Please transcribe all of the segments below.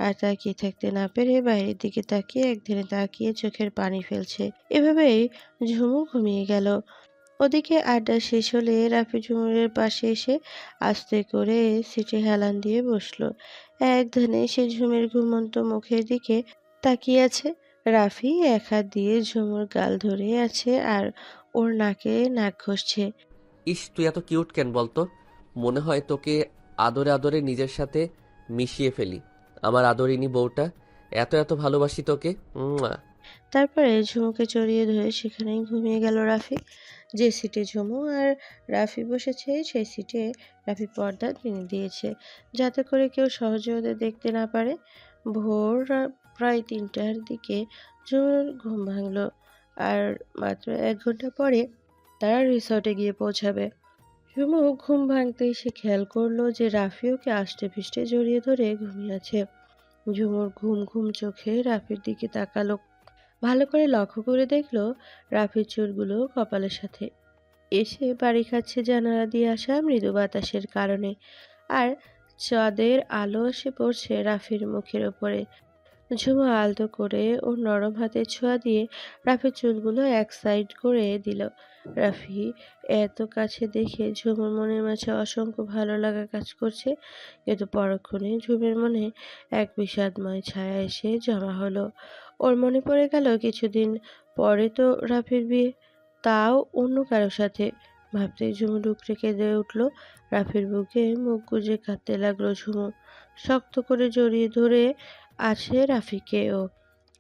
আর তাকিয়ে থাকতে না পেরে বাইরের দিকে তাকিয়ে একধারে তাকিয়ে চোখের পানি ফেলছে। এভাবেই ঝুমু ঘুমিয়ে গেল। ওদিকে আড্ডা শেষ হলে রাফি ঝুমুরের পাশে এসে আস্তে করে সিটে হেলান দিয়ে বসলো। একধানে সে ঝুমের ঘুমন্ত মুখের দিকে তাকিয়ে আছে। রাফি এক হাত দিয়ে ঝুমুর গাল ধরে আছে আর ওর নাকে নাক ঘষছে। ইস, তুই এত কিউট কেন বলতো? মনে হয় তোকে আদরে আদরে নিজের সাথে মিশিয়ে ফেলি। আমার আদরিনী বউটা, এত এত ভালোবাসি তোকে। উম্মুয়া। তারপরে ঝুমুকে জড়িয়ে ধরে সেখানেই ঘুমিয়ে গেল রাফি। যে সিটে ঝুমু আর রাফি বসেছে সেই সিটে রাফি পর্দা টেনে দিয়েছে, যাতে করে কেউ সহজে ওদের দেখতে না পারে। প্রায় 3টার দিকে ঝুমুর ঘুম ভাঙলো। আর মাত্র 1 ঘন্টা পরে তারা রিসর্টে গিয়ে পৌঁছাবে। ঝুমু ঘুম ভাঙতেই সে খেয়াল করলো যে রাফি ওকে আষ্টে পৃষ্ঠে জড়িয়ে ধরে ঘুমিয়ে আছে। ঝুমুর ঘুম ঘুম চোখে রাফির দিকে তাকালো। ভালো করে লক্ষ্য করে দেখলো রাফির চুলগুলো কপালের সাথে এসে বাড়ি খাচ্ছে জানালা দিয়ে আসা মৃদু বাতাসের কারণে। আর চাঁদের আলো এসে পড়ছে রাফির মুখের ওপরে। ঝুমু আলতো করে ওর নরম হাতের ছোঁয়া দিয়ে রাফির চুলগুলো এক সাইড করে দিল। রাফি এত কাছে দেখে ঝুমুর মনের মাঝে অসংখ্য ভালো লাগা কাজ করছে, কিন্তু পরক্ষণে ঝুমের মনে এক বিষাদময় ছায়া এসে জমা হলো। ওর মনে পড়ে গেল কিছুদিন পরে তো রাফির বিয়ে, তাও অন্য কারোর সাথে। ভাবতেই ঝুমু ডুকরে কেঁদে উঠল। রাফির বুকে মুখ গুজে কাঁদতে লাগলো ঝুমু। শক্ত করে জড়িয়ে ধরে আছে রাফিকেও,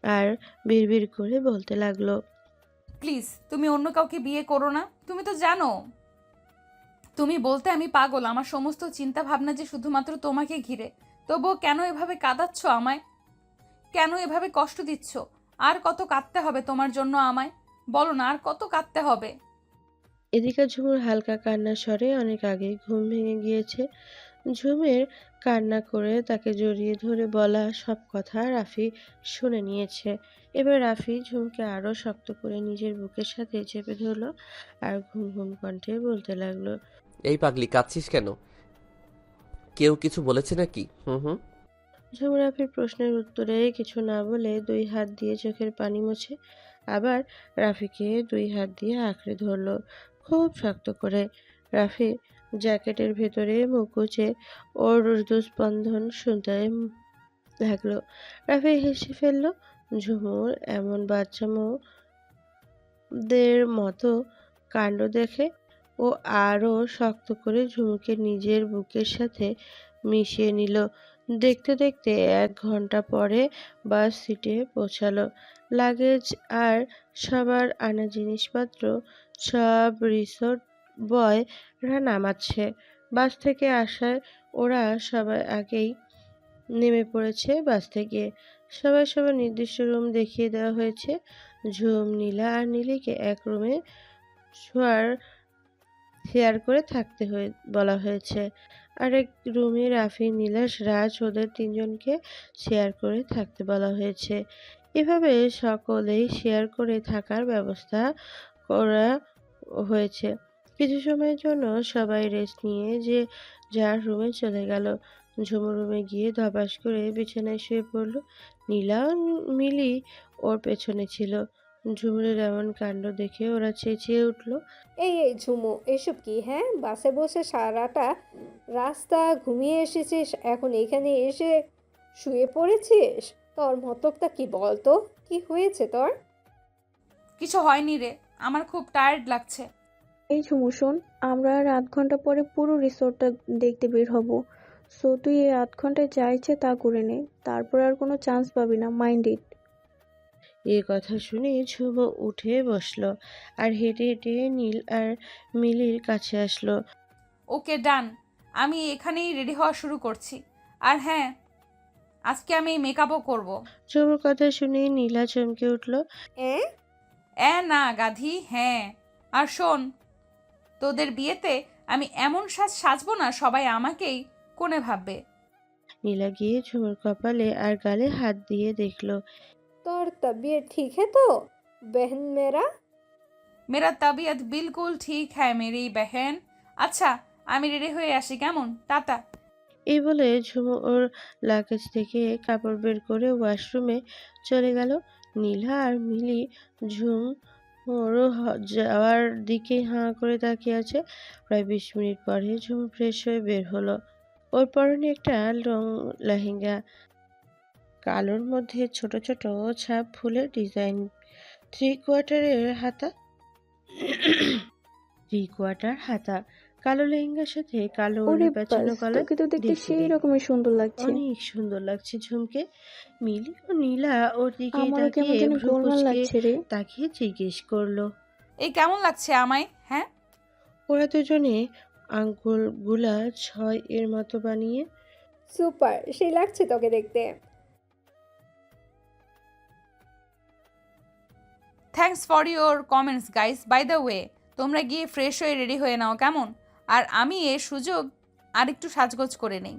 আর বিড়বিড় করে বলতে লাগলো, প্লিজ তুমি অন্য কাউকে বিয়ে করো না। তুমি তো জানো তুমি বলতে আমি পাগল। আমার সমস্ত চিন্তা ভাবনা যে শুধুমাত্র তোমাকে ঘিরে। তবুও কেন এভাবে কাঁদাচ্ছ আমায়? কেন এভাবে কষ্ট দিচ্ছ? আর কত কাঁদতে হবে তোমার জন্য আমায়? বলো না, আর কত কাঁদতে হবে? এদিকে ঝুমুর হালকা কান্নার স্বরে অনেক আগেই ঘুম ভেঙে গিয়েছে। ঝুমের কান্না করে তাকে জড়িয়ে ধরে বলা সব কথা রাফি শুনে নিয়েছে। এবার রাফি ঝুমকে আরো শক্ত করে নিজের বুকের সাথে চেপে ধরলো আর ঘুম ঘুম কণ্ঠে বলতে লাগলো, এই পাগলি, কাঁদছিস কেন? কেউ কিছু বলেছে নাকি? হুম হুম। ঝুম রাফির প্রশ্নের উত্তরে কিছু না বলে 2 হাত দিয়ে চোখের পানি মুছে আবার রাফিকে 2 হাত দিয়ে আঁকড়ে ধরলো খুব শক্ত করে। রাফি জ্যাকেটের ভেতরে মুখ গুজে ওর হৃদস্পন্দন শুনতে লাগলো। রাফি হেসে ফেললো। ঝুমুর এমন বাচ্চাদের মতো কাণ্ড দেখে ও আরো শক্ত করে ঝুমুকে নিজের বুকের সাথে মিশিয়ে নিল। দেখতে দেখতে 1 ঘন্টা পরে বাস সিটে পৌঁছালো। লাগেজ আর সবার আনা জিনিসপত্র সব রিসোর্ট বয়রা নামাচ্ছে। বাস থেকে আসায় ওরা সবাই আগেই নেমে পড়েছে বাস থেকে। সবাই সবার নির্দিষ্ট রুম দেখিয়ে দেওয়া হয়েছে। ঝুম, নীলা আর নীলিকে এক রুমে শোয়ার শেয়ার করে থাকতে বলা হয়েছে। আরেক রুমে রাফি, নীলাশ, রাজ ওদের 3জনকে শেয়ার করে থাকতে বলা হয়েছে। এভাবে সকলেই শেয়ার করে থাকার ব্যবস্থা করা হয়েছে। কিছু সময়ের জন্য সবাই রেস্ট নিয়ে যে যার রুমে চলে গেল। ঝুমুর রুমে গিয়ে ধপাস করে বিছানায় শুয়ে পড়ল। নীলা ও মিলি ওর পেছনে ছিল। ঝুমুরের এমন কাণ্ড দেখে ওরা চেঁচিয়ে উঠল, এই ঝুমু, এসব কি? হ্যাঁ, বাসে বসে সারাটা রাস্তা ঘুমিয়ে এসেছিস, এখন এখানে এসে শুয়ে পড়েছিস? তোর মতকটা কি বলতো? কি হয়েছে তোর? কিছু হয়নি রে, আমার খুব টায়ার্ড লাগছে। এই ঝুমু শোন, আমরা আর 8 ঘন্টা পরে পুরো রিসোর্টটা দেখতে বের হব। সো তুই এই 8 ঘন্টায় যা ইচ্ছে তা করে নে, তারপর আর কোনো চান্স পাবি না, মাইন্ড ইট। এই কথা শুনে ঝুমু উঠে বসলো আর হেঁটে হেঁটে নীল আর মিলির কাছে আসলো। ওকে, ডান। আমি এখানেই রেডি হওয়া শুরু করছি। আর হ্যাঁ, আজকে আমি মেকআপও করব। ঝুমুর কথা শুনে নীলা চমকে উঠলো। অ্যাঁ? না গাধি, হ্যাঁ। আর শোন, তোদের বিয়েতে আমি এমন সাজবো না সবাই আমাকেই কোণে ভাববে। নীলা গিয়ে ঝুমুর কপালে আর গালে হাত দিয়ে দেখলো। তোর তবিয়ত ঠিক है তো बहन मेरा? মেরা তবিয়ত বিলকুল ঠিক হ্যায় মেরি বেহেন। আচ্ছা, আমি রেডি হয়ে আসি, কেমন? টাটা। এই বলে ঝুমু ওর লাগেজ থেকে কাপড় বের করে ওয়াশরুমে চলে গেল। নীলা আর মিলি ঝুম ওর যাওয়ার দিকে হাঁ করে তাকিয়ে আছে। প্রায় 20 মিনিট পরে ঝুমু ফ্রেশ হয়ে বের হলো। ওর পরনে একটা লং লেহেঙ্গা, কালোর মধ্যে ছোট ছোট ছাপ ফুলের ডিজাইন, 3/4 হাতা, 3/4 হাতা, কালো লেহেঙ্গার সাথে কালো ওরে ওড়না বাস, পেঁচানো গলায় তোকে তো দেখতে সেই ডিসিডি। রকমের সুন্দর লাগছে। অনেক সুন্দর লাগছে ঝুমকে। মিলি ও নীলা ওর দিকেই আমারও কেমন তাকিয়ে যেন ভ্রু গোলমাল কুঁচকে লাগছে রে। তাকিয়ে জিজ্ঞেস করলো। এই কেমন লাগছে আমায়, হ্যাঁ? ওরা দুজনে আঙ্গুলগুলা 6 এর মতো বানিয়ে সুপার, সেই লাগছে তোকে দেখতে। Thanks for your comments guys. By the way, তোমরা গিয়ে ফ্রেশ হয়ে রেডি হয়ে নাও কেমন? আর আমি এ সুযোগ আরেকটু সাজগোজ করে নেই।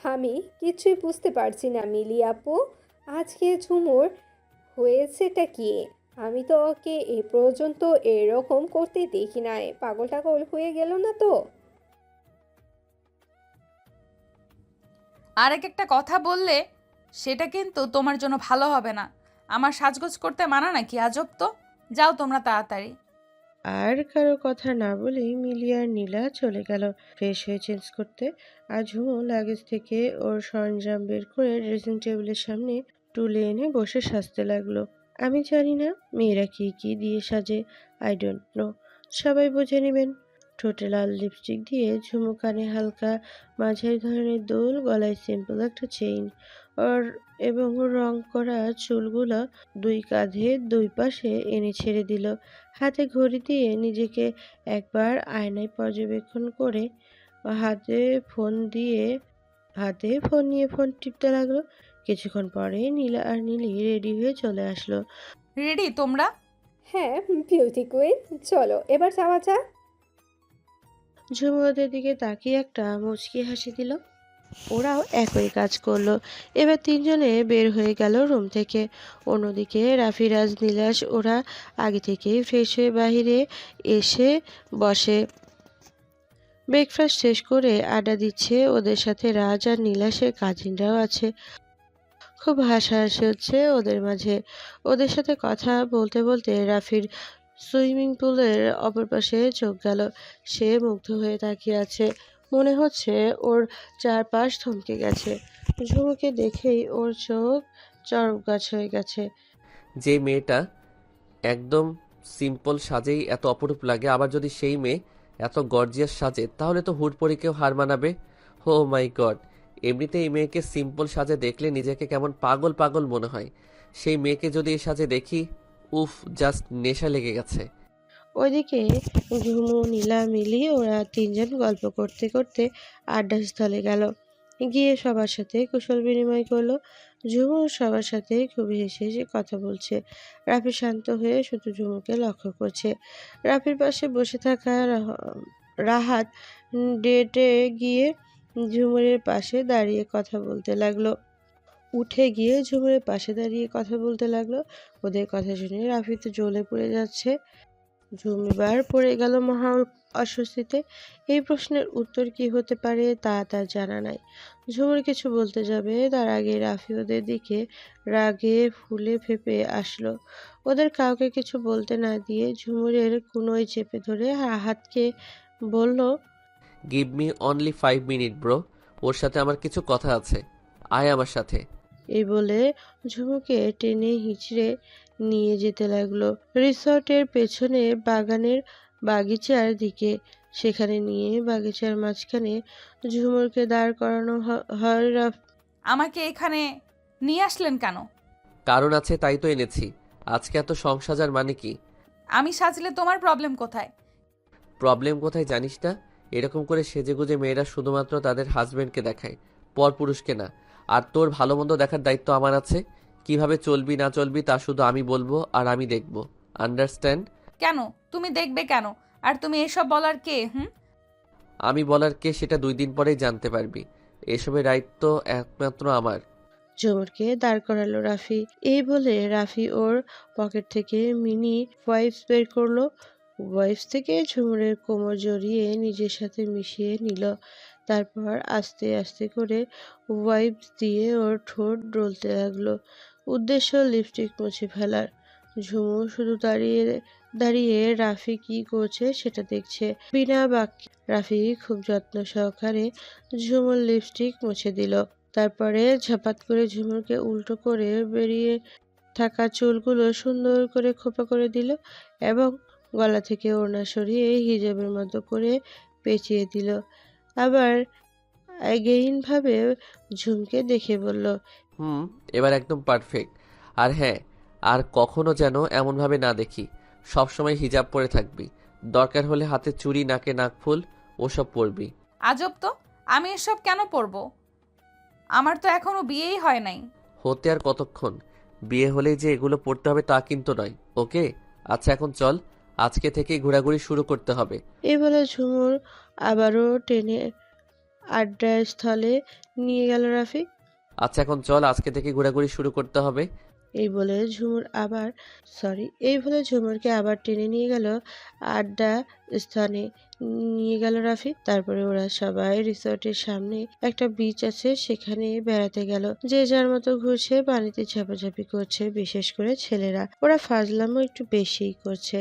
আমি কিছুই বুঝতে পারছি না মিলি আপু, আজকে ঝুমুর হয়েছেটা কি? আমি তো ওকে এ পর্যন্ত এরকম করতে দেখি নাই। পাগল টাগল হয়ে গেল না তো? আর একটা কথা বললে সেটা কিন্তু তোমার জন্য ভালো হবে না। আমার সাজগোজ করতে মানা নাকি? আজব তো। যাও তোমরা তাড়াতাড়ি। আর কারো কথা না বলেই মিলি আর নীলা চলে গেল ফ্রেশ হয়ে চেঞ্জ করতে। আর ঝুমু লাগেজ থেকে ওর সরঞ্জাম বের করে ড্রেসিং টেবিলের সামনে তুলে এনে বসে সাজতে লাগলো। আমি জানি না মেয়েরা কি কি দিয়ে সাজে, আই ডোন্ট নো, সবাই বুঝে নেবেন। ঠোঁটে লাল লিপস্টিক দিয়ে ঝুমু, কানে হালকা মাঝারি ধরনের দুল, গলায় সিম্পল একটা চেইন, ওর এবং ওর রং করা চুলগুলো 2 কাঁধে 2 পাশে এনে ছেড়ে দিল। হাতে ঘড়ি দিয়ে নিজেকে একবার আয়নায় পর্যবেক্ষণ করে হাতে ফোন দিয়ে হাতে ফোন নিয়ে ফোন টিপতে লাগলো। কিছুক্ষণ পরে নীলা আর নীলি রেডি হয়ে চলে আসলো। রেডি তোমরা? হ্যাঁ বিউটি কুইন, চলো এবার যাওয়া যাক। ঝুমু ওদের দিকে তাকিয়ে একটা মুচকি হাসি দিল। ওরাও একই কাজ করলো। এবার তিনজনে বের হয়ে গেল রুম থেকে। অন্যদিকে রাফি, রাজ, নীলাস ওরা আগে থেকেই ফ্রেশ হয়ে বাহিরে এসে বসে। ব্রেকফাস্ট শেষ করে আড্ডা দিচ্ছে। ওদের সাথে রাজ আর নীলাসের কাজিনরাও আছে। খুব হাসাহাসি হচ্ছে ওদের মাঝে। ওদের সাথে কথা বলতে বলতে রাফির সুইমিং পুলের অপর পাশে চোখ গেল। সে মুগ্ধ হয়ে তাকিয়ে আছে। মনে হচ্ছে ওর চারপাশ থমকে গেছে। ঝুমুকে দেখেই ওর চোখ চড়ক গাছ হয়ে গেছে। যে মেয়েটা একদম সিম্পল সাজেই এত অপরূপ লাগে, আবার যদি সেই মেয়ে এত গর্জিয়াস সাজে তাহলে তো হুড়পড়িকেও হার মানাবে। ও মাই গড! এমনিতে এই মেয়েকে সিম্পল সাজে দেখলে নিজেকে কেমন পাগল পাগল মনে হয়। সেই মেয়েকে যদি এই সাজে দেখি, উফ, জাস্ট নেশা লেগে গেছে। ওইদিকে ঝুমু, নীলা, মিলি ওরা তিনজন গল্প করতে করতে আড্ডাস্থলে গেল। গিয়ে সবার সাথে কুশল বিনিময় করলো। ঝুমু সবার সাথে খুব হেসে হেসে কথা বলছে। রাফি শান্ত হয়ে শুধু ঝুমুকে লক্ষ্য করছে। রাফির পাশে বসে থাকা রাহাত ডেটে গিয়ে ঝুমুরের পাশে দাঁড়িয়ে কথা বলতে লাগলো। উঠে গিয়ে ঝুমুরের পাশে দাঁড়িয়ে কথা বলতে লাগলো। ওদের কথা শুনে রাফি তো জ্বলে পড়ে যাচ্ছে। ঝুম এবার পড়ে গেল মহা অস্বস্তিতে। এই প্রশ্নের উত্তর কি হতে পারে তা তার জানা নাই। ঝুমুর কিছু বলতে যাবে তার আগে রাফি ওদের দিকে রাগে ফুলে ফেপে আসলো। ওদের কাউকে কিছু বলতে না দিয়ে ঝুমুরের কুনোয় চেপে ধরে হাতকে বলল, give me only 5 minute bro, ওর সাথে আমার কিছু কথা আছে, আয় আমার সাথে। এই বলে ঝুমুকে টেনে হিঁচড়ে নিয়ে যেতে লাগলো রিসর্টের পেছনে বাগানের বাগিচার দিকে। সেখানে নিয়ে বাগিচার মাঝখানে ঝুমুরকে দাঁড় করানো হয়। আমাকে এখানে নিয়ে আসলেন কেন? কারণ আছে তাই তো এনেছি। আজকে এত শখ সাজার মানে কি? আমি সাজলে তোমার প্রবলেম কোথায়? প্রবলেম কোথায় জানিস না? এরকম করে সেজেগুজে মেয়েরা শুধুমাত্র তাদের হাজবেন্ডকে দেখায়, পরপুরুষকে না। আর তোর ভালো মন্দ দেখার দায়িত্ব আমার আছে। কিভাবে চলবি না চলবি তা শুধু আমি বলবো আর আমি দেখব। আন্ডারস্ট্যান্ড? কেন? তুমি দেখবে কেন? আর তুমি এসব বলার কে? আমি বলার কে সেটা 2 দিন পরেই জানতে পারবি। এসবের দায়িত্ব একমাত্র আমার। ঝুমুরকে দাঁড় করালো রাফি। এই বলে রাফি ওর পকেট থেকে মিনি ওয়াইপস বের করলো। ওয়াইপস থেকে ঝুমুরের কোমর জড়িয়ে নিজের সাথে মিশিয়ে নিল। তারপর আস্তে আস্তে করে ওয়াইপস দিয়ে ওর ঠোঁট ডলতে লাগলো। উদ্দেশ্য লিপস্টিক মুছে ফেলার। ঝুমু শুধু দাঁড়িয়ে দাঁড়িয়ে রাফি কি করছে সেটা দেখছে। বিনা বাক্যে রাফি খুব যত্ন সহকারে ঝুমুর লিপস্টিক মুছে দিল। তারপরে ঝাপাত করে ঝুমুরকে উল্টো করে বেরিয়ে থাকা চুলগুলো সুন্দর করে খোপা করে দিল এবং গলা থেকে ওড়না সরিয়ে হিজাবের মতো করে পেঁচিয়ে দিল। আবার ভাবে ঝুমকে দেখে বলল, এবার একদম পারফেক্ট। আর হ্যাঁ, আর কখনো যেন এমনভাবে না দেখি। সবসময় হিজাব পরে থাকবি। দরকার হলে হাতে চুড়ি, নাকে নাকফুল ওসব পরবি। আজব তো, আমি এসব কেন পরবো? আমার তো এখনো বিয়েই হয় নাই। হতে আর কতক্ষণ? বিয়ে হলেই যে এগুলো পড়তে হবে তা কিন্তু নয়, ওকে? আচ্ছা এখন চল, আজকে থেকেই ঘোরাঘুরি শুরু করতে হবে। এই বলে ঝুমুর আবারও টেনে আড্ডাস্থলে নিয়ে গেল রাফি। আচ্ছা এখন চল, আজকে থেকে ঘোরাঘুরি শুরু করতে হবে। এই বলে ঝুমুরকে আবার টেনে নিয়ে গেল আড্ডা স্থানে নিয়ে গেল রাফি। তারপরে ওরা সবাই রিসর্টের সামনে একটা বিচ আছে সেখানে বেড়াতে গেল। যে যার মতো ঘুরছে, পানিতে ঝাপাঝাপি করছে, বিশেষ করে ছেলেরা। ওরা ফাজলামও একটু বেশিই করছে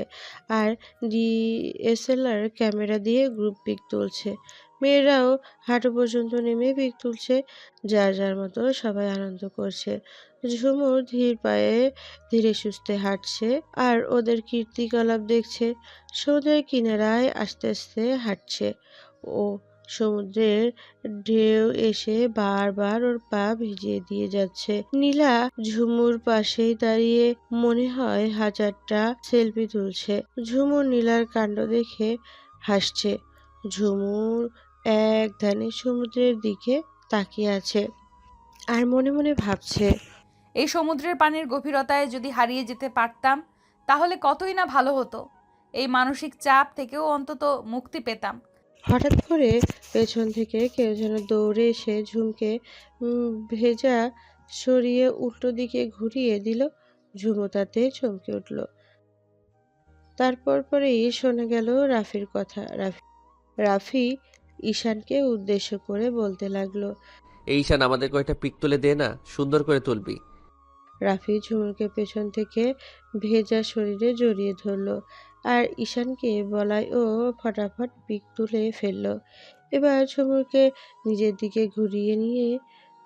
আর ডিএসএলআর ক্যামেরা দিয়ে গ্রুপ পিক তুলছে। মেয়েরাও হাঁটু পর্যন্ত নেমে পিক তুলছে। যার যার মতো সবাই আনন্দ করছে। ঝুমুর ধীর পায়ে ধীরে সুস্থে হাঁটছে আর ওদের কীর্তিকলাপ দেখছে। সমুদ্রের কিনারায় আস্তে আস্তে হাঁটছে ও। সমুদ্রের ঢেউ এসে বারবার ওর পা ভিজিয়ে দিয়ে যাচ্ছে। নীলা ঝুমুর পাশেই দাঁড়িয়ে মনে হয় হাজারটা সেলফি তুলছে। ঝুমুর নীলার কাণ্ড দেখে হাসছে। ঝুমুর এক ধ্যানে সমুদ্রের দিকে তাকিয়ে আছে আর মনে মনে ভাবছে, এই সমুদ্রের পানির গভীরতায় যদি হারিয়ে যেতে পারতাম তাহলে কতই না ভালো হতো। এই মানসিক চাপ থেকেও অন্তত মুক্তি পেতাম। হঠাৎ করে পেছন থেকে কেউ যেন দৌড়ে এসে ঝুমকে ভেজা সরিয়ে উল্টো দিকে ঘুরিয়ে দিল। ঝুমু তাতে চমকে উঠল। তারপর পরেই শোনা গেল রাফির কথা। রাফি ঈশানকে উদ্দেশ্য করে বলতে লাগলো, এই ঈশান, আমাদের কয়েকটা পিক তুলে দে না, সুন্দর করে তুলবি। রাফি ঝুমুরকে পেছন থেকে ভেজা শরীরে জড়িয়ে ধরল আর ঈশানকে বলায় ও ফটাফট পিক তুলে ফেলল। এবার ঝুমুরকে নিজের দিকে ঘুরিয়ে নিয়ে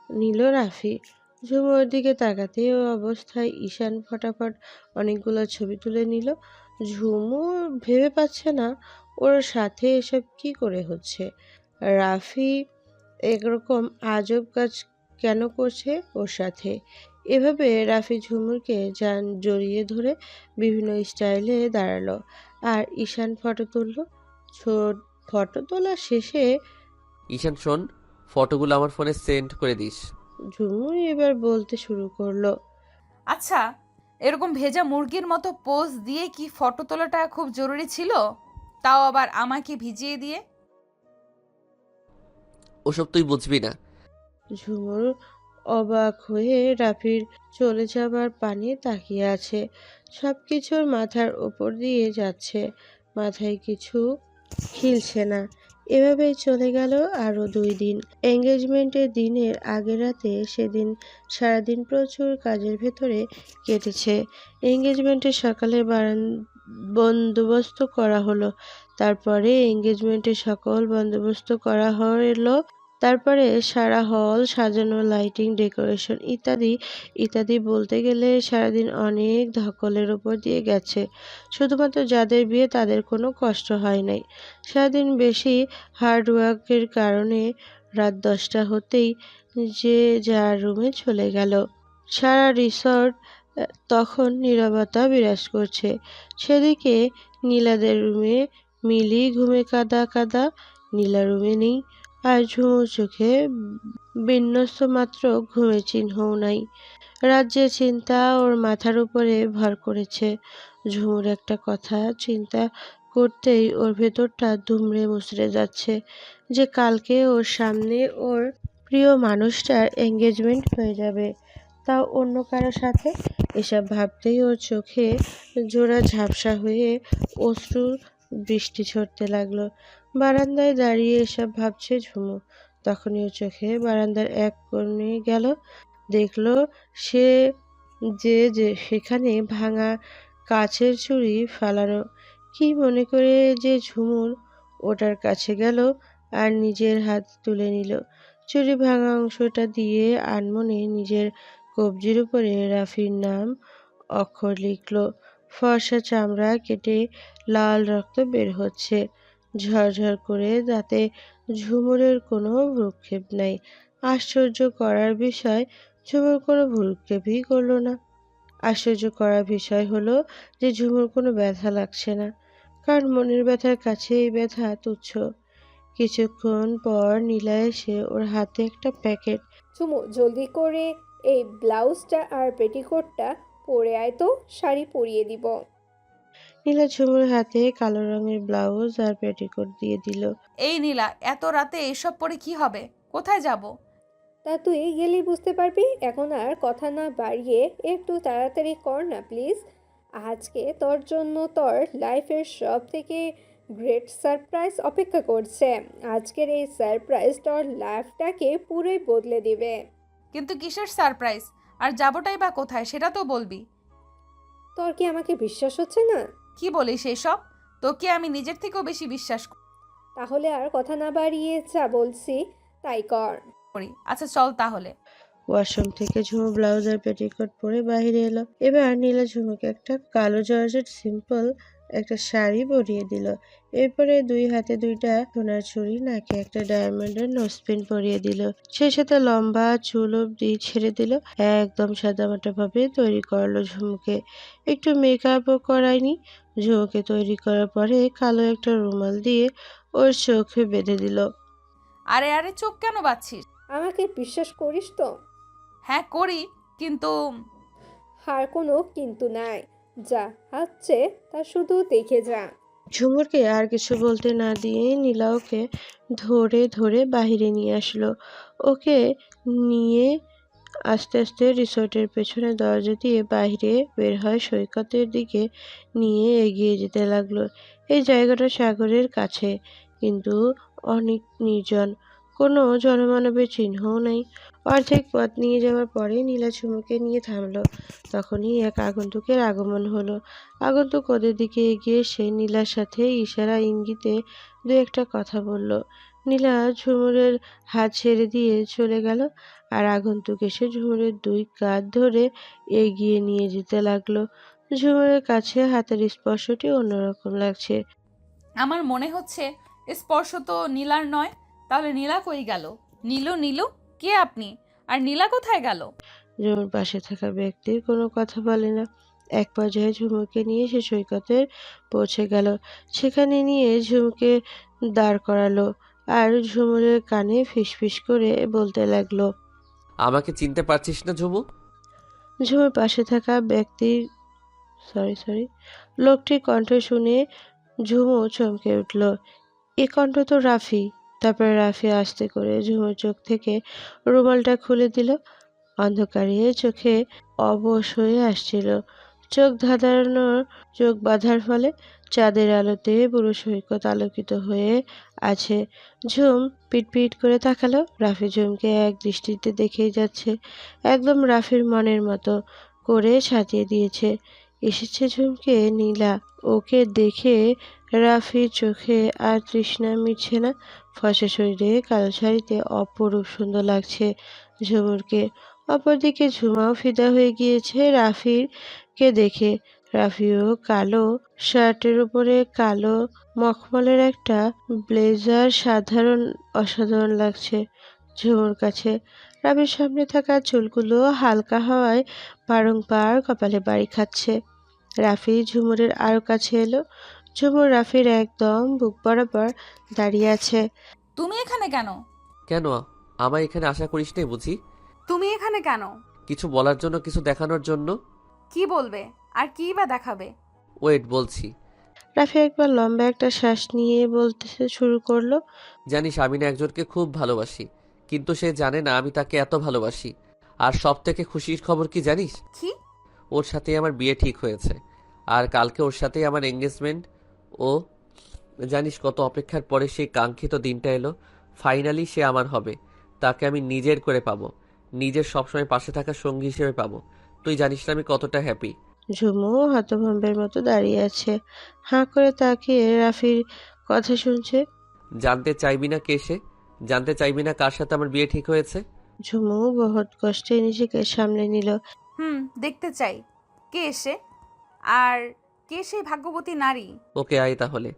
নিল রাফি। ঝুমুর দিকে তাকাতে ও অবস্থায় ঈশান ফটাফট অনেকগুলো ছবি তুলে নিল। ঝুমুর ভেবে পাচ্ছে না ওর সাথে এসব কি করে হচ্ছে। রাফি একরকম আজব কাজ কেন করছে ওর সাথে। এভাবে রাফি ঝুমুরকে জড়িয়ে ধরে বিভিন্ন স্টাইলে দাঁড়ালো আর ঈশান ফটো তুলল। ফটো তোলা শেষে ঈশান শোন, ফটোগুলো আমার ফোনে সেন্ড করে দিস। ঝুমুর এবার বলতে শুরু করলো, আচ্ছা, এরকম ভেজা মুরগির মতো পোজ দিয়ে কি ফটো তোলাটা খুব জরুরি ছিল? তাও আবার আমাকে ভিজিয়ে দিয়ে। ওসব তুই বুঝবি না। ঝুমুর অবাক হয়ে রাফির চলে যাবার পানে তাকিয়ে আছে। সবকিছুর মাথার ওপর দিয়ে যাচ্ছে, মাথায় কিছু খিলছে না। এভাবেই চলে গেল আরো 2 দিন। এঙ্গেজমেন্টের দিনের আগের রাতে সেদিন সারাদিন প্রচুর কাজের ভেতরে কেটেছে। এঙ্গেজমেন্টের সকালে বন্দোবস্ত করা হলো। তারপরে এঙ্গেজমেন্টের সকল বন্দোবস্ত করা হলো। তারপরে সারা হল সাজানো, লাইটিং, ডেকোরেশন ইত্যাদি ইত্যাদি। বলতে গেলে সারাদিন অনেক ধকলের উপর দিয়ে গেছে। শুধুমাত্র যাদের বিয়ে তাদের কোনো কষ্ট হয় নাই। সারাদিন বেশি হার্ডওয়ার্কের কারণে রাত 10টা হতেই যে যার রুমে চলে গেল। সারা রিসর্ট তখন নীরবতা বিরাজ করছে। সেদিকে নীলাদের রুমে মিলি ঘুমে কাদা কাদা। নীলা রুমে নেই আর ঝুমুর চোখে বিন্যস্ত মাত্র ঘুমের চিহ্নও নাই। রাজ্যের চিন্তা ওর মাথার উপরে ভর করেছে। ঝুমুর একটা কথা চিন্তা করতেই ওর ভেতরটা দুমড়ে মুচড়ে যাচ্ছে যে কালকে ওর সামনে ওর প্রিয় মানুষটার এঙ্গেজমেন্ট হয়ে যাবে, তাও অন্য কারো সাথে। এসব ভাবতেই ওর চোখে জোড়া ঝাপসা হয়ে অশ্রুর বৃষ্টি ঝরতে লাগলো। বারান্দায় দাঁড়িয়ে এসব ভাবছে ঝুমু। তখনই ওর চোখে বারান্দার এক কোণে গেল, দেখলো সে যে সেখানে ভাঙা কাচের চুড়ি ফেলানো। কি মনে করে যে ঝুমুর ওটার কাছে গেল আর নিজের হাত তুলে নিল। চুড়ি ভাঙা অংশটা দিয়ে আনমনে নিজের কবজির উপরে রাফির নাম অক্ষর লিখল। ফর্সা চামড়া কেটে লাল রক্ত বের হচ্ছে ঝরঝর করে, তাতে ঝুমুরের কোনো ভ্রুক্ষেপ নাই। আশ্চর্য করার বিষয়, ঝুমুর কোনো ভ্রুক্ষেপই করল না। আশ্চর্য করার বিষয় হলো যে ঝুমুর কোনো ব্যথা লাগছে না, কারণ মনের ব্যথার কাছে এই ব্যথা তুচ্ছ। কিছুক্ষণ পর নীলা এসে ওর হাতে একটা প্যাকেট। ঝুমু, জলদি করে এই ব্লাউজটা আর পেটিকোটটা পরে আয় তো, শাড়ি পরিয়ে দিব। নীলা ঝুমুর হাতে কালো রঙের ব্লাউজ আর পেটিকোট দিয়ে দিল। এই নীলা, এত রাতে এসব পরে কি হবে? কোথায় যাব? তা তুই গেলেই বুঝতে পারবি। এখন আর কথা না বাড়িয়ে একটু তাড়াতাড়ি কর না প্লিজ। আজকে তোর জন্য তোর লাইফের সব থেকে গ্রেট সারপ্রাইজ অপেক্ষা করছে। আজকের এই সারপ্রাইজ তোর লাইফটাকে পুরোই বদলে দিবে। কিন্তু কিসের সারপ্রাইজ? আর যাবোটাই বা কোথায় সেটা তো বলবি। তোর কি আমাকে বিশ্বাস হচ্ছে না? কি বলিস এসব? তোকে আমি নিজের থেকেও বেশি বিশ্বাস তাহলে আর কথা না বাড়িয়ে যা বলছি তাই কর। করি। আচ্ছা চল তাহলে। ওয়াশরুম থেকে ঝুমু ব্লাউজ আর পেটিকোট পরে বাইরে এলো। এবার নীলা ঝুমুকে একটা কালো জর্জেট সিম্পল একটা শাড়ি পরিয়ে দিল। এরপরে দুই হাতে দুইটা সোনার চুড়ি, নাকে একটা ডায়মন্ডের নোজপিন পরিয়ে দিল। সেই সাথে লম্বা চুল অব্দি ছেড়ে দিল। একদম সাদামাটা ভাবে তৈরি করলো ঝুমুকে। একটু মেকআপও করায়নি। ঝুমুকে তৈরি করার পরে কালো একটা রুমাল দিয়ে ওর চোখে বেঁধে দিল। আরে আরে, চোখ কেন বাঁধছিস? আমাকে বিশ্বাস করিস তো? হ্যাঁ করি, কিন্তু আর কোনো কিন্তু নাই। যা হচ্ছে তা শুধু দেখে যা। ঝুমুরকে আর কিছু বলতে না দিয়ে নীলা ওকে ধরে ধরে বাহিরে নিয়ে আসলো। ওকে নিয়ে আস্তে আস্তে রিসোর্টের পেছনে দরজা দিয়ে বাইরে বের হয়, সৈকতের দিকে নিয়ে এগিয়ে যেতে লাগলো। এই জায়গাটা সাগরের কাছে, কিন্তু অনেক নির্জন, কোনো জনমানবের চিহ্নও নেই। অর্ধেক পথ নিয়ে যাওয়ার পরে নীলা ঝুমুকে নিয়ে থামলো। তখনই এক আগন্তুকের আগমন হলো। আগন্তুক ওদের দিকে এগিয়ে এসে নীলার সাথে ইশারা ইঙ্গিতে দু একটা কথা বলল। নীলা ঝুমুরের হাত ছেড়ে দিয়ে চলে গেল, আর আগন্তুক এসে ঝুমুরের দুই কাঁধ ধরে এগিয়ে নিয়ে যেতে লাগলো। ঝুমুরের কাছে হাতের স্পর্শটি অন্যরকম লাগছে। আমার মনে হচ্ছে স্পর্শ তো নীলার নয়। তাহলে নীলা কই গেল? নীলু, নীলু, কে আপনি? আর নীলা কোথায় গেল? ঝুমুর পাশে থাকা ব্যক্তির কোনো কথা বলে না। এক পর্যায়ে ঝুমুরকে নিয়ে সে সৈকতের পৌঁছে গেল। সেখানে নিয়ে ঝুমুকে দাঁড় করালো আর ঝুমুরের কানে ফিসফিস করে বলতে লাগলো। আমাকে চিনতে পারছিস না ঝুমু? ঝুমুর পাশে থাকা ব্যক্তির সরি লোকটির কণ্ঠ শুনে ঝুমু চমকে উঠল। এ কণ্ঠ তো রাফি। তারপরে রাফি আস্তে করে ঝুমুর চোখ থেকে রুমালটা খুলে দিল। অন্ধকারে চোখে অবশ হয়ে আসছিল। চোখ বাঁধার ফলে চাঁদের আলোতে পুরো সৈকত আলোকিত হয়ে আছে। ঝুম পিটপিট করে তাকালো। রাফি ঝুমকে এক দৃষ্টিতে দেখেই যাচ্ছে। একদম রাফির মনের মতো করে সাজিয়ে দিয়েছে। এসেছে ঝুমকে নীলা। ওকে দেখে রাফির চোখে আর তৃষ্ণা মিটছে না। ফর্সা শরীরে কালো শাড়িতে অপরূপ সুন্দর লাগছে ঝুমুরকে। অপরদিকে ঝুমাও ফিদা হয়ে গিয়েছে রাফির কে দেখে। রাফিও কালো শার্টের উপরে কালো মখমলের একটা ব্লেজার অসাধারণ লাগছে ঝুমুর কাছে। রাফির সামনে থাকা চুলগুলো হালকা হাওয়ায় বারংবার কপালে বাড়ি খাচ্ছে। রাফি ঝুমুরের আরো কাছে এলো। ঝুমুর রাফির একদম বুক বরাবর দাঁড়িয়ে আছে। তুমি এখানে কেন? কেন? আমায় এখানে আশা করিস নাই বুঝি? তুমি এখানে কেন? কিছু বলার জন্য, কিছু দেখানোর জন্য। কি বলবে? আর কি বা দেখাবে? ওয়েট, বলছি। রাফি একবার লম্বা একটা শ্বাস নিয়ে বলতে শুরু করলো। জানিস আমি না একজনকে খুব ভালোবাসি, কিন্তু সে জানে না আমি তাকে এত ভালোবাসি। আর সব থেকে খুশির খবর কি জানিস? কি? ওর সাথে আমার বিয়ে ঠিক হয়েছে, আর কালকে ওর সাথেই আমার এঙ্গেজমেন্ট। ও জানিস কত অপেক্ষার পরে সেই কাঙ্ক্ষিত দিনটা এলো। ফাইনালি সে আমার হবে। তাকে আমি নিজের করে পাবো, নিজের সবসময় পাশে থাকা সঙ্গী হিসেবে পাবো। তুই জানিস না আমি কতটা হ্যাপি। ঝুমু হতভম্বের মতো দাঁড়িয়ে আছে, হাঁ করে তাকিয়ে রাফির কথা শুনছে। জানতে চাইবি না কে সে? জানতে চাইবি না কার সাথে আমার বিয়ে ঠিক হয়েছে? ঝুমু বহুত কষ্টে নিজেকে সামলে নিল। দেখতে চাই কে এসে, আর কে সেই ভাগ্যবতী নারী। ওকে আয় তাহলে।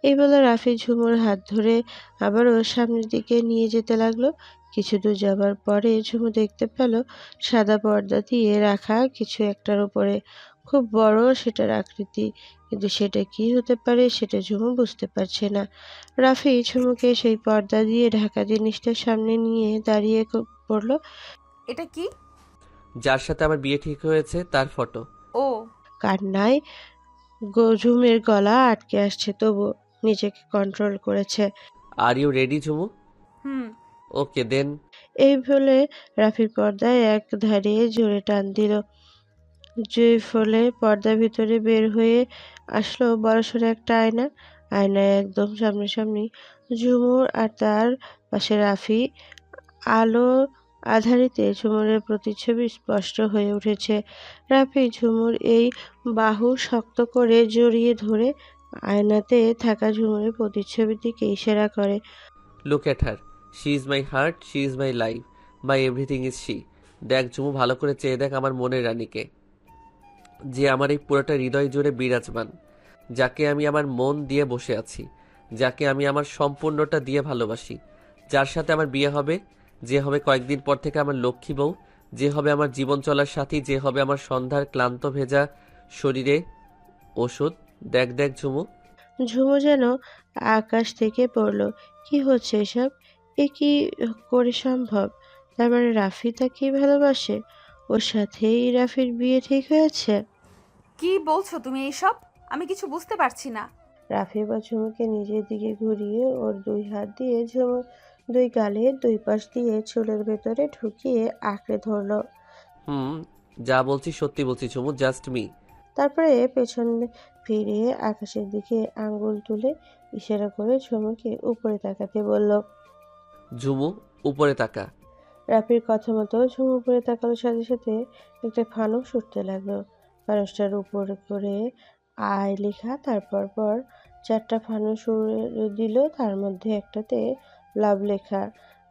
এই বলে রাফি ঝুমুর হাত ধরে আবারও সামনের দিকে নিয়ে যেতে লাগলো। কিছু দূর যাবার পরে ঝুমু দেখতে পেল সাদা পর্দা দিয়ে রাখা কিছু একটার উপরে। খুব বড় সেটার আকৃতি, কিন্তু সেটা কি হতে পারে সেটা ঝুমু বুঝতে পারছে না। রাফি ঝুমুকে সেই পর্দা দিয়ে ঢাকা জিনিসটার সামনে নিয়ে দাঁড়িয়ে পড়ল। এটা কি? যার সাথে আমার বিয়ে ঠিক হয়েছে তার ফটো। ও, কান্নায় ঝুমের গলা আটকে আসছে, তবু নিজেকে কন্ট্রোল করেছে। Are you ready Jhumu? Hmm. Okay then. এই বলে রাফির পর্দায় এক ধারে জোরে টান দিল, যে ফলে পর্দার ভিতরে বের হয়ে আসলো বড়সড় একটা আয়না। আয়নায় একদম সামনাসামনি ঝুমুর, আর তার পাশে রাফি। আলো আঁধারিতে ঝুমুরের প্রতিচ্ছবি স্পষ্ট হয়ে উঠেছে। রাফি ঝুমুর এই বাহু শক্ত করে জড়িয়ে ধরে আয়নাতে থাকা ঝুমুরের প্রতিচ্ছবির দিকে ইশারা করে। Look at her, she is my heart, she is my life, my everything is she. দেখ ঝুমু, ভালো করে চেয়ে দেখ আমার মনের রানীকে, যে আমার এই পুরোটা হৃদয় জুড়ে বিরাজমান, যাকে আমি আমার মন দিয়ে বসে আছি, যাকে আমি আমার সম্পূর্ণটা দিয়ে ভালোবাসি, যার সাথে আমার বিয়ে হবে, যে হবে কয়েকদিন পর থেকে আমার লক্ষ্মী বউ, যে হবে আমার জীবন চলার সাথী, যে হবে আমার সন্ধ্যার ক্লান্ত ভেজা শরীরে ওষুধ। দেখ দেখ ঝুমু। ঝুমু যেন আকাশ থেকে পড়ল। কি হচ্ছে এসব? এ কি করে সম্ভব? তার মানে রাফি তাকেই ভালোবাসে? ওর সাথেই রাফির বিয়ে ঠিক হয়েছে? কি বলছো তুমি এইসব? আমি কিছু বুঝতে পারছি না। রাফি এবার ঝুমুকে নিজের দিকে ঘুরিয়ে ওর দুই হাত দিয়ে ঝুমুর দুই গালের দুই পাশ দিয়ে চুলের ভেতরে ঢুকিয়ে আঁকড়ে ধরলো। হুম, যা বলছি সত্যি বলছি ঝুমু, জাস্ট মি। তারপরে পেছন ফিরে আকাশের দিকে আঙ্গুল তুলে ইশারা করে ঝুমুকে উপরে তাকাতে বলল। ঝুমু, উপরে তাকা। রাফির কথা মতো ঝুমু উপরে তাকানোর সাথে সাথে একটা ফানুস উঠতে লাগলো। ফানুসটার উপর করে আয় লেখা, তারপর পর চারটা ফানুস উড়ে দিল, তার মধ্যে একটাতে লাভ লেখা,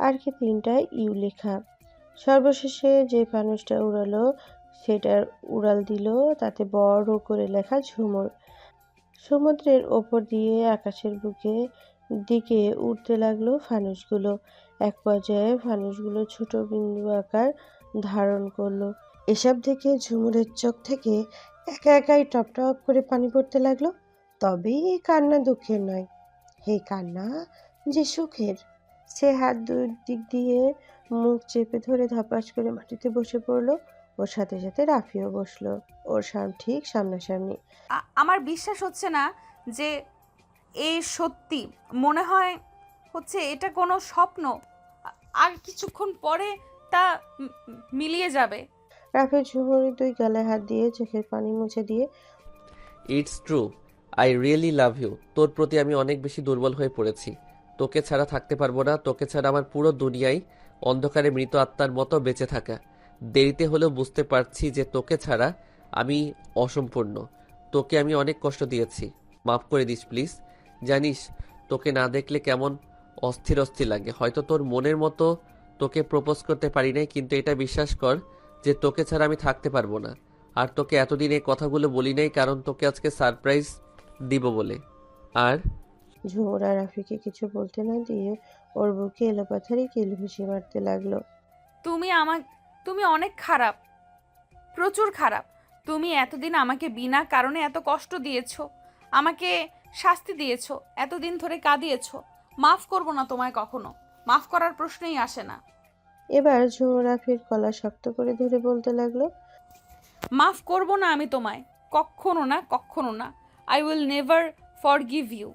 আর কি তিনটা ইউ লেখা। সর্বশেষে যে ফানুসটা উড়ালো সেটার উড়াল দিল, তাতে বড় করে লেখা ঝুমুর। সমুদ্রের ওপর দিয়ে আকাশের বুকে দিকে উঠতে লাগলো ফানুসগুলো। এক পর্যায়ে ফানুসগুলো ছোট বিন্দু আকার ধারণ করলো। এসব দেখে ঝুমুরের চোখ থেকে একা একাই টপ টপ করে পানি পড়তে লাগলো। তবেই এই কান্না দুঃখের নয়, এই কান্না যে সুখের। সে হাত দুই দিক দিয়ে মুখ চেপে ধরে ধপাস করে মাটিতে বসে পড়লো। ওর সাথে সাথে রাফিও বসলো ওর ঠিক সামনাসামনি। আমার বিশ্বাস হচ্ছে না যে এই সত্যি। মনে হয় হচ্ছে এটা কোনো স্বপ্ন। আর কিছুক্ষণ পরে তা মিলিয়ে যাবে। রাফি ঝুমুরের দুই গালে হাত দিয়ে চোখের পানি মুছে দিয়ে। It's true, I really love you. তোর প্রতি আমি অনেক বেশি দুর্বল হয়ে পড়েছি। তোকে ছাড়া থাকতে পারবো না। তোকে ছাড়া আমার পুরো দুনিয়ায় অন্ধকারে মৃত আত্মার মতো বেঁচে থাকা। দেরিতে হলেও বুঝতে পারছি যে তোকে ছাড়া আমি অসম্পূর্ণ। তোকে আমি অনেক কষ্ট দিয়েছি, মাফ করে দিস প্লিজ। জানিস, তোকে না দেখলে কেমন অস্থির অস্থির লাগে। হয়তো তোর মনের মতো তোকে প্রপোজ করতে পারি নাই, কিন্তু এটা বিশ্বাস কর যে তোকে ছাড়া আমি থাকতে পারবো না। আর তোকে এতদিন এই কথাগুলো বলি নাই, কারণ তোকে আজকে সারপ্রাইজ দিব বলে। আর ঝুমুর আর রাফিকে কিছু বলতে না দিয়ে ওর বুকে এলোপাথারি কিল ঘুষি মারতে লাগলো। তুমি অনেক খারাপ, প্রচুর খারাপ। তুমি এতদিন আমাকে বিনা কারণে এত কষ্ট দিয়েছো, আমাকে শাস্তি দিয়েছো, এতদিন ধরে কাঁদিয়েছো। মাফ করব না তোমায় কখনো, মাফ করার প্রশ্নই আসে না। এবার ঝুমুর রাফির গলা শক্ত করে ধরে বলতে লাগলো। মাফ করব না আমি তোমায়, কখনো না, কখনো না। I will never forgive you.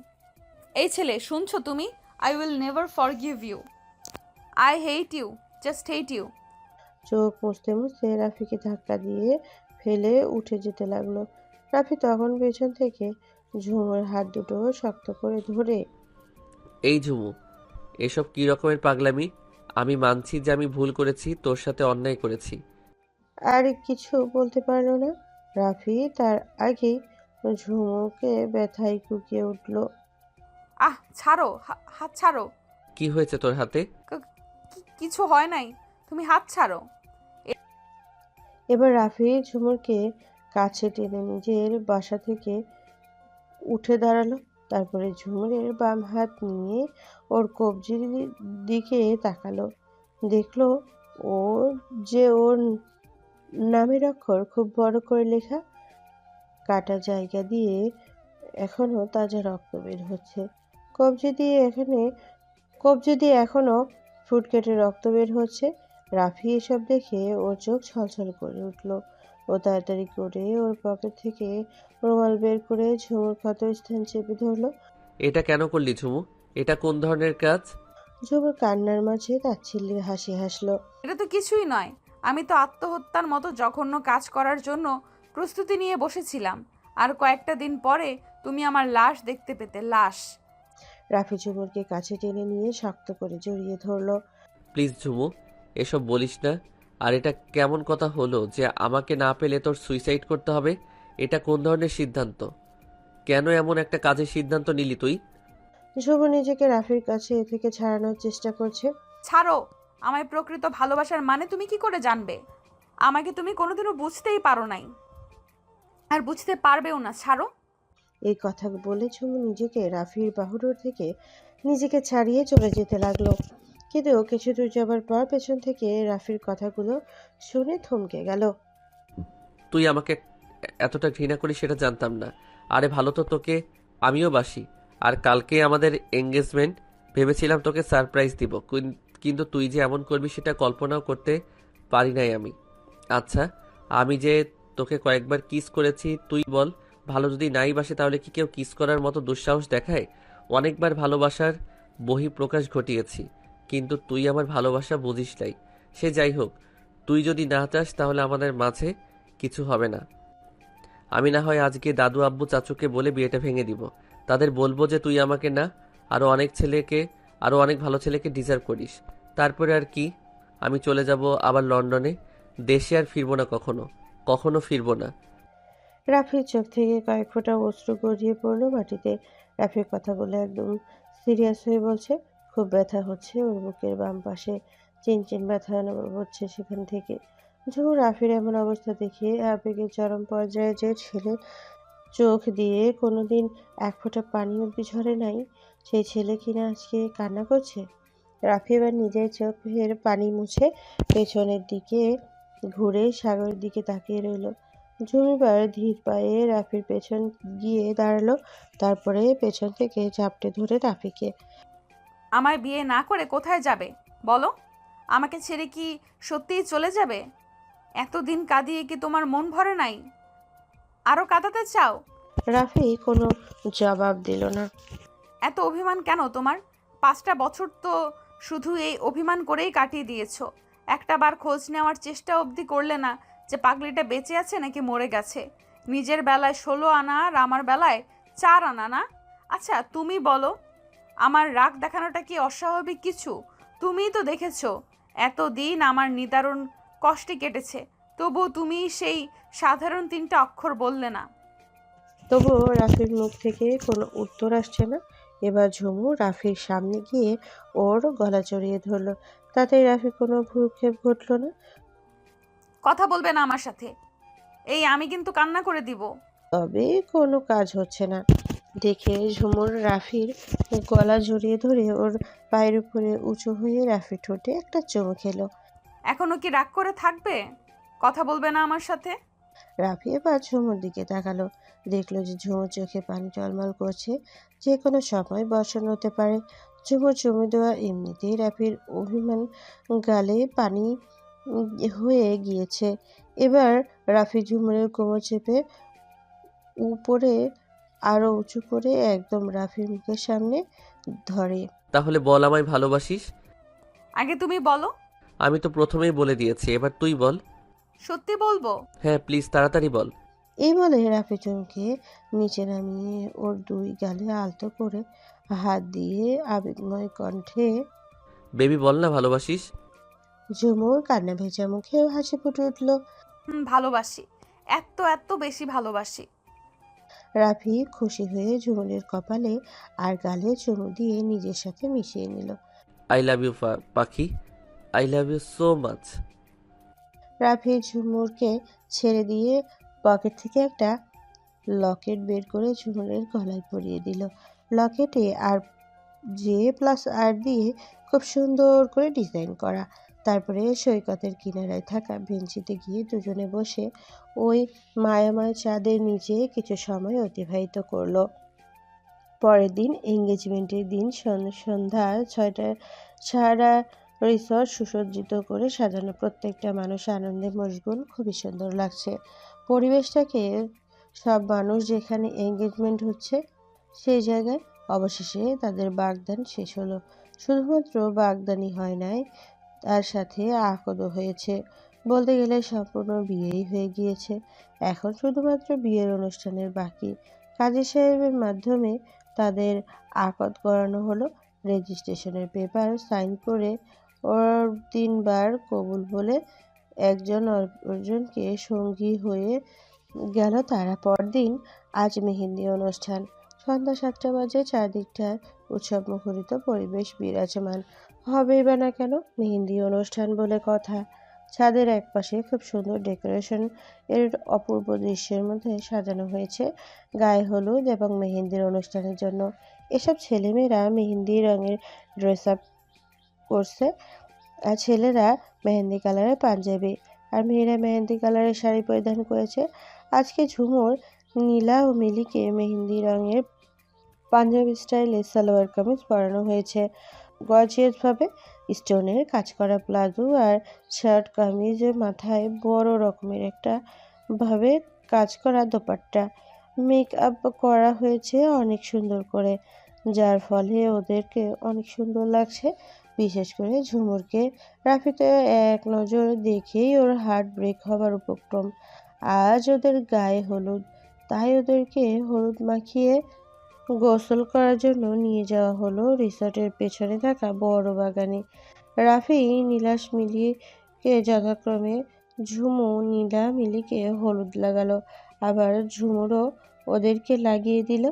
এই ছেলে, শুনছো তুমি? I will never forgive you. I hate you, just hate you. চোখ মুছতে মুছতে রাফিকে ধাক্কা দিয়ে ফেলে উঠে যেতে লাগলো। রাফি তখন পেছন থেকে ঝুমুর হাত দুটো শক্ত করে ধরে। এই ঝুমু, এসব কী রকমের পাগলামি? আমি মানছি যে আমি ভুল করেছি, তোর সাথে অন্যায় করেছি। আর কিছু বলতে পারল না রাফি। তার আগেই ঝুমুকে ব্যথায় কুঁকিয়ে উঠল। আহ ছাড়ো, হাত ছাড়ো। কি হয়েছে তোর হাতে? কিছু হয় নাই, তুমি হাত ছাড়ো। এবার রাফি ঝুমুরকে কাছে টেনে নিজের বাসা থেকে উঠে দাঁড়ালো। তারপরে ঝুমুরের বাম হাত নিয়ে ওর কবজির দিকে তাকালো। দেখলো ও যে ওর নামের অক্ষর খুব বড় করে লেখা। কাটা জায়গা দিয়ে এখনো তাজা রক্ত বের হচ্ছে। কবজি দিয়ে এখনো ফুট কেটে রক্ত বের হচ্ছে। রাফি এসব দেখে ওর চোখ ছলছল করে উঠল। ও তাড়াতাড়ি করে ওর পকেট থেকে রুমাল বের করে ঝুমুর ক্ষত স্থান চেপে ধরলো। এটা কেন করলি ঝুমু? এটা কোন ধরনের কাজ? ঝুমুর কান্নার মাঝে তাচ্ছিল্যের হাসি হাসলো। এটা তো কিছুই নয়, আমি তো আত্মহত্যার মতো জঘন্য কাজ করার জন্য প্রস্তুতি নিয়ে বসেছিলাম। আর কয়েকটা দিন পরে তুমি আমার লাশ দেখতে পেতে, লাশ। রাফি ঝুমুরকে কাছে টেনে নিয়ে শক্ত করে জড়িয়ে ধরলো। প্লিজ ঝুমু, এসব বলিস না। আর এটা কেমন কথা হলো যে আমাকে না পেলে তোর সুইসাইড করতে হবে? এটা কোন ধরনের সিদ্ধান্ত? কেন এমন একটা কাজের সিদ্ধান্ত নিলি তুই? ঝুমুর নিজেকে রাফির কাছে থেকে ছাড়ানোর চেষ্টা করছে। ছাড়ো, আমায় প্রকৃত ভালোবাসার মানে তুমি কি করে জানবে? আমাকে তুমি কোনোদিনও বুঝতেই পারো নাই, আর বুঝতে পারবেও না। ছাড়ো। এই কথা বলে ঝুমু নিজেকে রাফির বাহুডোর থেকে নিজেকে ছাড়িয়ে চলে যেতে লাগলো। কিন্তু কিছু দূর যাবার পর পেছন থেকে রাফির কথাগুলো শুনে থমকে গেল। তুই আমাকে এতটা ঘৃণা করিস সেটা জানতাম না। আরে ভালো তো, তোকে আমিও বাসি। আর কালকে আমাদের এঙ্গেজমেন্ট, ভেবেছিলাম তোকে সারপ্রাইজ দিব, কিন্তু তুই যে এমন করবি সেটা কল্পনাও করতে পারি নাই আমি। আচ্ছা, আমি যে তোকে কয়েকবার কিস করেছি, তুই বল, ভালো যদি নাই বাসে তাহলে কি কেউ কিস করার মতো দুঃসাহস দেখায়? অনেকবার ভালোবাসার বহিঃপ্রকাশ ঘটিয়েছি, কিন্তু তুই আমার ভালোবাসা বুঝিস নাই। সে যাই হোক, তুই যদি না চাস তাহলে আমাদের মাঝে কিছু হবে না। আমি না হয় আজকে দাদু আব্বু চাচুকে বলে বিয়েটা ভেঙে দিব। তাদের বলবো যে তুই আমাকে না, আরো অনেক ভালো ছেলেকে ডিজার্ভ করিস। তারপরে আর কি, আমি চলে যাব আবার লন্ডনে। দেশে আর ফিরবো না, কখনো ফিরবো না। রাফির চোখ থেকে কয়েক ফোঁটা অশ্রু গড়িয়ে পড়লো মাটিতে। রাফির কথাগুলো একদম সিরিয়াস হয়ে বলছে। খুব ব্যথা হচ্ছে ওর বুকের বাম পাশে, চিনচিন ব্যথা অনুভব হচ্ছে সেখান থেকে। ঝুমুর রাফির এমন অবস্থা দেখে আবেগের চরম পর্যায়ে, যে ছেলে চোখ দিয়ে কোনোদিন এক ফোঁটা পানি অব্দি ঝরে নাই, সেই ছেলে কিনা আজকে কান্না করছে। রাফি এবার নিজের চোখের পানি মুছে পেছনের দিকে ঘুরে সাগরের দিকে তাকিয়ে রইল। ঝুমিবার ধীর পায়ে রাফির পেছন গিয়ে দাঁড়ালো। তারপরে পেছন থেকে ঝাপটে ধরে রাফিকে। আমায় বিয়ে না করে কোথায় যাবে বলো? আমাকে ছেড়ে কি সত্যিই চলে যাবে? এতদিন কাঁদিয়ে কি তোমার মন ভরে নাই? আরো কাঁদাতে চাও? রাফি কোনো জবাব দিল না। এত অভিমান কেন তোমার? 5টা বছর তো শুধু এই অভিমান করেই কাটিয়ে দিয়েছো। একটা বার খোঁজ নেওয়ার চেষ্টা অবধি করলে না যে পাগলিটা বেঁচে আছে নাকি মরে গেছে। নিজের বেলায় 16 আনা আর আমার বেলায় 4 আনা না? আচ্ছা তুমি বলো, আমার রাগ দেখানোটা কি অস্বাভাবিক কিছু? তুমিই তো দেখেছো এতদিন আমার নিদারুণ কষ্টে কেটেছে, তবুও তুমি সেই সাধারণ 3টা অক্ষর বললে না। তবুও রাফির মুখ থেকে কোনো উত্তর আসছে না। এবার ঝুমু রাফির সামনে গিয়ে ওর গলা জড়িয়ে ধরলো। তাতে রাফি কোনো ভ্রুক্ষেপ ঘটল না। কথা বলবে না আমার সাথে, এই আমি কিন্তু কান্না করে দিব। তবে কোনো কাজ হচ্ছে না দেখে ঝুমুর রাফির গলা জড়িয়ে ধরে ওর পায়ের উপরে উঁচু হয়ে রাফির ঠোঁটে একটা চুমু খেলো। এখনো কি রাগ করে থাকবে? কথা বলবে না আমার সাথে? রাফি এবার ঝুমুর দিকে তাকালো। দেখলো যে ঝুমুর চোখে পানি টলমল করছে, যে কোনো সময় বর্ষণ হতে পারে। ঝুমুর চুমু দেওয়া এমনিতেই রাফির অভিমান গালে পানি হয়ে গিয়েছে। এবার রাফি ঝুমুরের কোমর চেপে উপরে আরো উঁচু করে একদম রাফির মুখের সামনে ধরে। তাহলে বল, আমায় ভালোবাসিস? আগে তুমি বলো। আমি তো প্রথমেই বলে দিয়েছি, এবার তুই বল। সত্যি বলবো? হ্যাঁ প্লিজ তাড়াতাড়ি বল। এই বলে রাফি চুমকে নিচে নামিয়ে ওর দুই গালে আলতো করে হাত দিয়ে আবেগময় কণ্ঠে। বেবি বল না ভালোবাসিস। ঝুমুর কান্না ভেজা মুখেও হাসি ফুটে উঠল। ভালোবাসি, এত এত বেশি ভালোবাসি। রাফি খুশি হয়ে ঝুমুরের কপালে আর গালে চুমু দিয়ে নিজের সাথে মিশিয়ে নিল। আই লাভ ইউ পাখি, I love you so much. Rafi ঝুমুরকে ছেড়ে দিয়ে পকেট থেকে একটা লকেট বের করে ঝুমুরের গলায় পরিয়ে দিল। লকেটে আর J+R দিয়ে খুব সুন্দর করে ডিজাইন করা। তারপরে সৈকতের কিনারায় থাকা বেঞ্চিতে গিয়ে দুজনে বসে ওই মায়াময় চাঁদের নিচে কিছু সময় অতিবাহিত করলো। পরের দিন এঙ্গেজমেন্টের দিন সন্ধ্যা ৬টায় সারা রিসর্ট সুসজ্জিত করে সাজানো, প্রত্যেকটা মানুষ আনন্দে মশগুল, খুবই সুন্দর লাগছে পরিবেশটাকে। সব মানুষ যেখানে এঙ্গেজমেন্ট হচ্ছে সেই জায়গায় অবশেষে তাদের বাগদান শেষ হলো। শুধুমাত্র বাগদানই হয় নাই, তার সাথে আকদও হয়েছে। বলতে গেলে সম্পূর্ণ বিয়েই হয়ে গিয়েছে। এখন শুধুমাত্র বিয়ের অনুষ্ঠানের বাকি। কাজী সাহেবের মাধ্যমে তাদের আকদ করানো হলো। রেজিস্ট্রেশনের পেপার সাইন করে ওর ৩ বার কবুল বলে একজন অপরজনকে সঙ্গী হয়ে গেল তারা। পরদিন আজ মেহেন্দি অনুষ্ঠান। সন্ধ্যা ৭টা বাজে। চারদিকটায় উৎসব মুখরিত পরিবেশ বিরাজমান। হবেই বা না কেন, মেহেন্দি অনুষ্ঠান বলে কথা। ছাদের একপাশে খুব সুন্দর ডেকোরেশন এর অপূর্ব দৃশ্যের মধ্যে সাজানো হয়েছে গায়ে হলুদ এবং মেহেন্দির অনুষ্ঠানের জন্য। এসব ছেলেমেয়েরা মেহেন্দি রঙের ড্রেস আপ করছে, আর ছেলেরা মেহেন্দি কালারের পাঞ্জাবি আর মেয়েরা মেহেন্দি কালারের শাড়ি পরিধান করেছে। আজকে ঝুমুর নীলা ও মিলিকে মেহেন্দি রঙের পাঞ্জাবি স্টাইলে সালোয়ার কামিজ পরানো হয়েছে। গর্জিয়াসভাবে স্টোনের কাজ করা প্লাজো আর শার্ট কামিজের মাথায় বড় রকমের একটা ভাবে কাজ করা দোপাট্টা। মেকআপ করা হয়েছে অনেক সুন্দর করে, যার ফলে ওদেরকে অনেক সুন্দর লাগছে, বিশেষ করে ঝুমুরকে। রাফি তো এক নজর দেখেই ওর হার্ট ব্রেক হবার উপক্রম। আজ ওদের গায়ে হলুদ, তাই ওদেরকে হলুদ মাখিয়ে গোসল করার জন্য নিয়ে যাওয়া হলো রিসর্টের পেছনে থাকা বড় বাগানে। রাফি নীলাশ মিলিকে যথাক্রমে ঝুমু নীলা মিলিকে হলুদ লাগালো, আবার ঝুমুরও ওদেরকে লাগিয়ে দিল।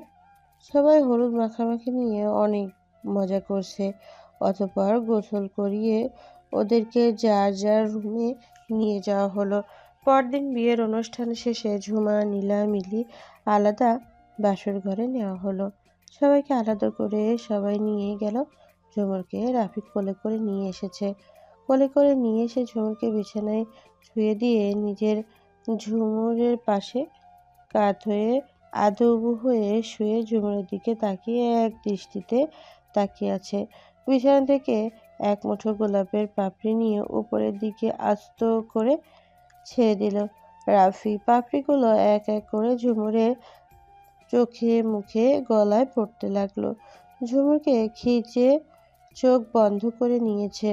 সবাই হলুদ মাখামাখি নিয়ে অনেক মজা করছে। অতঃপর গোসল করিয়ে ওদেরকে যার যার রুমে নিয়ে যাওয়া হলো। পরদিন বিয়ের অনুষ্ঠান শেষে ঝুমা নীলা মিলি আলাদা বাসর ঘরে নেওয়া হলো। সবাইকে আলাদা করে সবাই নিয়ে গেল। ঝুমুরকে রাফি কোলে করে নিয়ে এসেছে। কোলে করে নিয়ে এসে ঝুমুরকে বিছানায় শুয়ে দিয়ে নিজের ঝুমুরের পাশে কাত হয়ে আদৌবু হয়ে শুয়ে ঝুমুরের দিকে তাকিয়ে এক দৃষ্টিতে তাকিয়ে আছে। বিছানা থেকে এক মুঠো গোলাপের পাপড়ি নিয়ে উপরের দিকে আস্ত করে ছেড়ে দিল রাফি। পাপড়িগুলো এক এক করে ঝুমুরের চোখে মুখে গলায় পড়তে লাগলো। ঝুমুরকে খিঁচে চোখ বন্ধ করে নিয়েছে।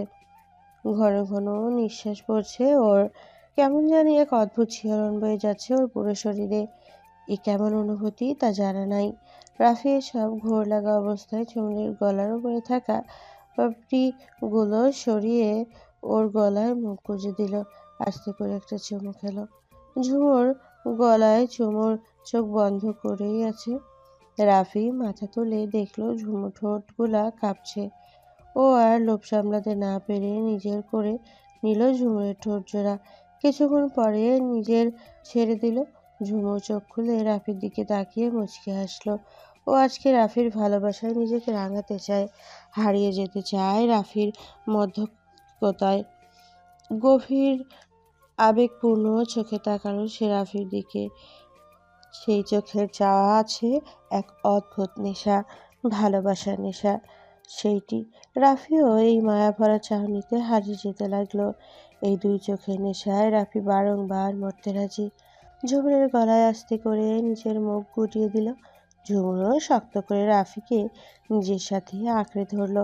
ঘন ঘন নিঃশ্বাস পড়ছে ওর। কেমন জানি এক অদ্ভুত শিহরণ বয়ে যাচ্ছে ওর পুরো শরীরে। এ কেমন অনুভূতি তা জানা নাই। রাফি এসব ঘোর লাগা অবস্থায় ঝুমুরের গলার উপরে থাকা পাপড়িগুলো সরিয়ে ওর গলায় মুখ গুজে দিল। আস্তে করে একটা চুমু খেলো। ঝুমুর গলায় চুমুর চোখ বন্ধ করেই আছে। রাফি মাথা তুলে দেখলো ঝুমুর ঠোঁটগুলা কাঁপছে। ও আর লোভ সামলাতে না পেরে নিজের করে নিল ঝুমুরের ঠোঁট জোড়া। কিছুক্ষণ পরে নিজের ছেড়ে দিল। ঝুমুর চোখ খুলে রাফির দিকে তাকিয়ে মুচকি হাসলো। ও আজকে রাফির ভালোবাসায় নিজেকে রাঙাতে চায়, হারিয়ে যেতে চায় রাফির মধ্যস্থতায়। গভীর আবেগপূর্ণ চোখে তাকালো সে রাফির দিকে। সেই চোখের চাওয়া আছে এক অদ্ভুত নেশা, ভালোবাসার নেশা। সেইটি রাফিও এই মায়াভরা চাহনিতে হারিয়ে যেতে লাগলো। এই দুই চোখের নেশায় রাফি বারংবার মরতে রাজি। ঝুমুরের গলায় আস্তে করে নিজের মুখ গুটিয়ে দিল। ঝুমুরও শক্ত করে রাফিকে নিজের সাথে আঁকড়ে ধরল।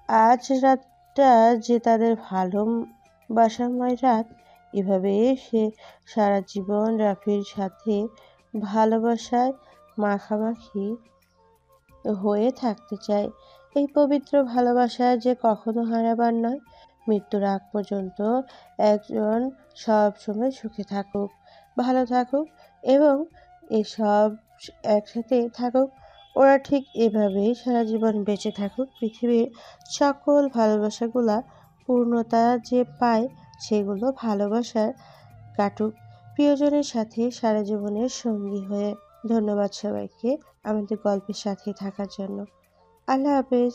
আজ রাতটা যে তাদের ভালোবাসাময় রাত, এভাবে সে সারা জীবন রাফির সাথে ভালোবাসায় মাখামাখি হয়ে থাকতে চায়। এই পবিত্র ভালোবাসা যে কখনো হারাবার নয়। মৃত্যুর আগ পর্যন্ত একজন সব সময় সুখে থাকুক, ভালো থাকুক এবং এসব একসাথে থাকুক। ওরা ঠিক এভাবেই সারা জীবন বেঁচে থাকুক। পৃথিবীর সকল ভালোবাসাগুলা পূর্ণতা যে পায় সেগুলো ভালোবাসার কাটুক প্রিয়জনের সাথে সারা জীবনের সঙ্গী হয়ে। ধন্যবাদ সবাইকে আমাদের গল্পের সাথে থাকার জন্য। আল্লাহ হাফেজ।